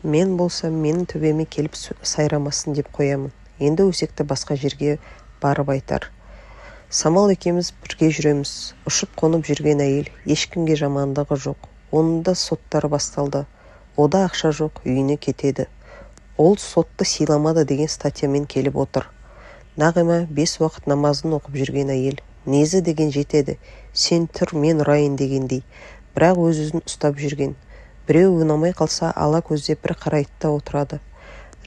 Мен болсам менің төбеме келіп сайрамасын деп қоямын. Енді өсекті басқа жерге барып айтар. Самал екеуміз бірге жүреміз. Ұшып қонып жүрген әйел, ешкімге жамандығы жоқ. Оның да соттары басталды. Ода ақша жоқ, үйіне кетеді. Ол сотты сыйламады деген статьямен келіп отыр. Нағима 5 уақыт намазын оқып жүрген әйел. Незі деген жетеді. Сен тұр, мен ұрайын дегендей. Бірақ өз-өзін ұстап жүрген. Біреу ұнамай қалса ала көздеп бір қарайды да отырады.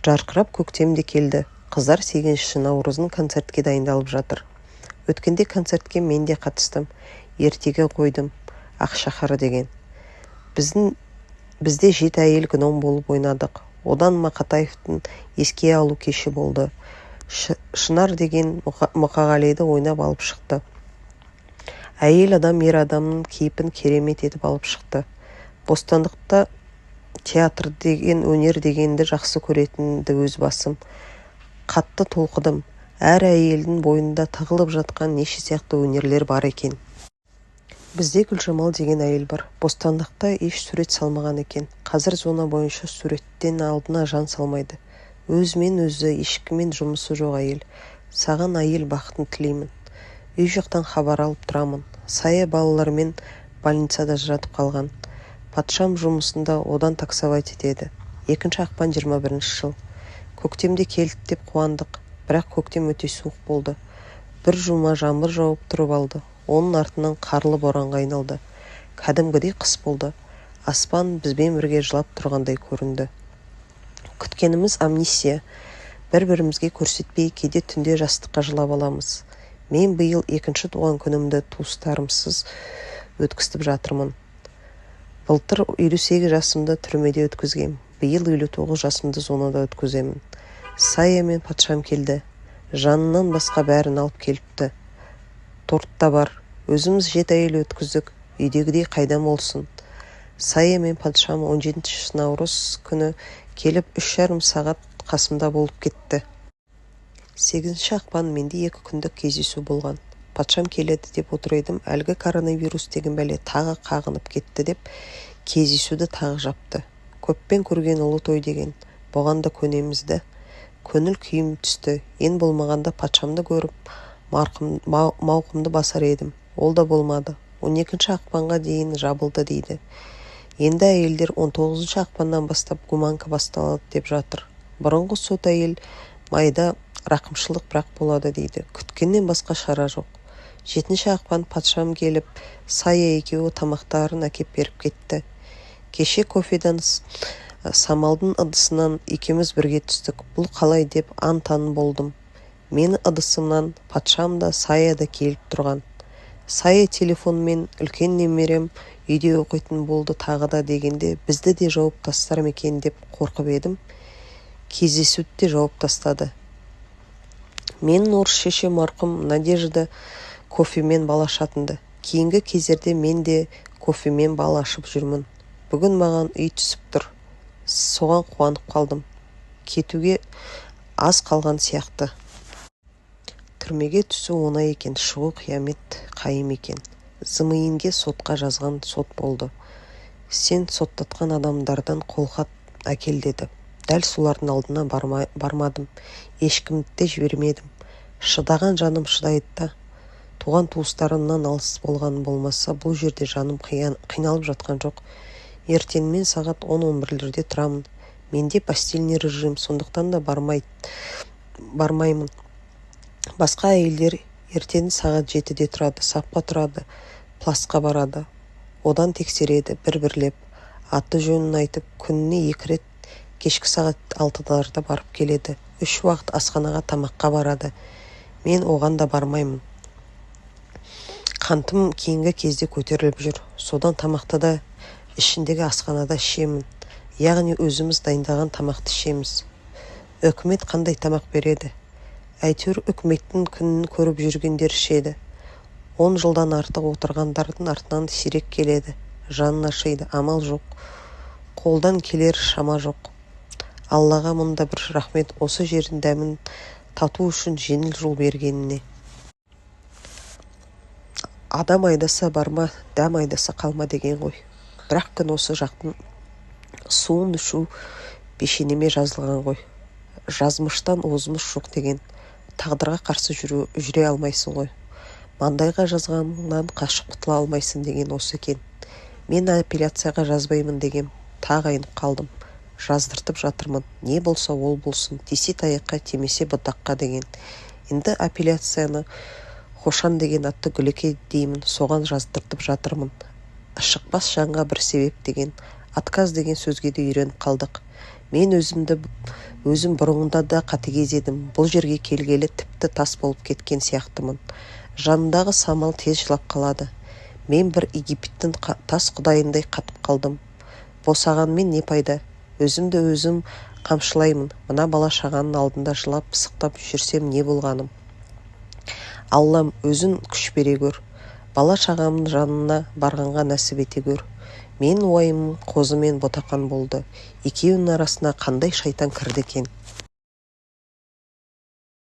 Жарқырап көктем де келді. Қыздар 8 наурыздың концертке дайындалып жатыр. Өткенде концертке мен де қатыстым. Ертеге қойдым. Ақшақары деген. Бізде 7 әйел гном болып ойнадық. Одан Мақатаевтың еске алу кеші болды. Шынар деген Мұқағалиді ойнап алып шықты. Әйел адам ер адамның кейпін керемет етіп алып шықты. Бостандықта театр деген, өнер дегенді жақсы көретінді өз басым. Қатты толқыдым. Әр әйелдің бойында тығылып жатқан неше сияқты өнерлер бар екен. Бізде Гүлжамал деген әйел бар. Бостандықта еш сурет салмаған екен. Қазір зона бойынша суреттен алдына жан салмайды. Өзімен өзі, ешкіммен жұмысы жоқ әйел. Саған әйел бақытын тілеймін. Үй жақтан хабар алып тұрамын. Сая балалармен больницада жатып қалған. Патшам жұмысында одан таксовать етеді. 2 ақпан 21 жыл. Көктемде келді деп қуандық. Бірақ көктем өте суық болды. Бір жұма жаңбыр жауып тұрып алды. Оның артынан қарлы боранға айналды. Кәдімгідей қыс болды. Аспан бізбен бірге жылап тұрғандай көрінді. Күткеніміз амнисия. Бір-бірімізге көрсетпей кейде түнде жастыққа жылап аламыз. Мен биыл 2 туған күнімді туыстарымсыз өткізіп жатырмын. Былтыр 58 жасымды түрмеде өткізгем. Биыл 59 жасымды зонада өткіземін. Сая мен патшам келді. Жанынан басқа бәрін алып келіпті. Торт та бар. Өзіміз 7 әйел өткіздік. Үйдегідей қайдам болсын. Сая мен патшам 17 наурыз күні келіп 3,5 сағат қасымда болып кетті. 8 ақпан менде 2 күндік кездесу болған. Патшам келеді деп отыр едім, әлгі коронавирус деген бәле тағы қағынып кетті деп кездесуді тағы жапты. Көппен көрген ұлы той деген. Бұған да көнемізді. Көңіл күйім түсті. Ең болмағанда патшамды көріп, мауқымды басар едім. Ол да болмады. 12 ақпанға дейін жабылды дейді. Енді әйелдер 19 ақпаннан бастап гуманка басталады деп жатыр. Бұрынғы сот әйел майда рақымшылық бірақ болады дейді. Күткеннен басқа шара жоқ. 7 ақпан патшам келіп, Сая екеуі тамақтарын әкеп беріп кетті. Кеше кофедан самалдың ыдысынан екеуміз бірге түстік. Бұл қалай деп ан-тан болдым. Мені ыдысымнан патшам да Сая да келіп тұрған. Сая телефонмен үлкен немерем үйде оқитын болды тағы да дегенде бізді де жауып тастар екен деп қорқып едім. Кездесуді де жауып тастады. Менің орыс шеше марқұм Надежда кофемен бал ашатынды. Кейінгі кездерде мен де кофемен бал ашып жүрмін. Бүгін маған үй түсіп тұр. Соған қуанып қалдым. Кетуге аз қалған сияқты. Түрмеге түсу оңай екен, шығу қиямет қайым екен. Зымиинге сотқа жазған сот болды. Сен соттатқан адамдардан қолхат әкел деді. Дәл солардың алдына бармадым. Ешкімді де жібермедім. Шыдаған жаным шыдайды да. Туған туыстарымнан алыс болған болмаса, бұл жерде жаным қиналып жатқан жоқ. Ертеңмен сағат 10-11-лерде тұрамын. Менде постельный режим, сондықтан да бармаймын. Басқа әйелдер ертең сағат 7-де тұрады, сапқа тұрады, пластқа барады. Одан тексереді бір-бірлеп. Аты жөнін айтып, күніне 2 рет кешкі сағат 6-ларда барып келеді. 3 уақыт асханаға тамаққа барады. Мен оған да бармаймын. Қантым кейінгі кезде көтеріліп жүр. Содан тамақты да ішіндегі асханада ішемін. Яғни өзіміз дайындаған тамақты ішеміз. Үкімет қандай тамақ береді? Әйтеуір үкіметтің күнін көріп жүргендер ішеді. 10 жылдан артық отырғандардың артынан сирек келеді. Жанын ашиды, амал жоқ. Қолдан келер шама жоқ. Аллаға мұнда бір рахмет, осы жердің дәмін тату үшін жеңіл жол бергеніне. Адам айдаса барма, дәм айдаса қалма деген ғой. Бірақ күн осы жақтың суын ішу пешенеме жазылған ғой. Жазмыштан озмыш жоқ деген. Тағдырға қарсы жүре алмайсың ғой. Маңдайға жазғаннан қашып құтыла алмайсың деген осы екен. Мен апелляцияға жазбаймын дегем. Тағы айнып қалдым. Жаздыртып жатырмын. Не болса ол болсын. Тисе таяққа, темесе бұтаққа деген. Енді апелляцияны Қошан деген атты Гүлеке деймін. Соған жаздыртып жатырмын. Шықпас жанға бір себеп деген. Отказ деген сөзге де үйреніп қалдық. Мен өзім бұрынғыда да қатыгез едім. Бұл жерге келгелі тіпті тас болып кеткен сияқтымын. Жанындағы самал тез жылап қалады. Мен бір Египеттің тас құдайындай қатып қалдым. Босағанмен не пайда? Өзімді өзім қамшылаймын. Мына бала шағаның алдында жылап пысықтап жүрсем не болғаным? Аллам, өзің күш бере көр. Бала шағамның жанына барғанға нәсіп ете көр. Мен уайымым қозы мен ботақан болды. Екеуінің арасына қандай шайтан кірді екен?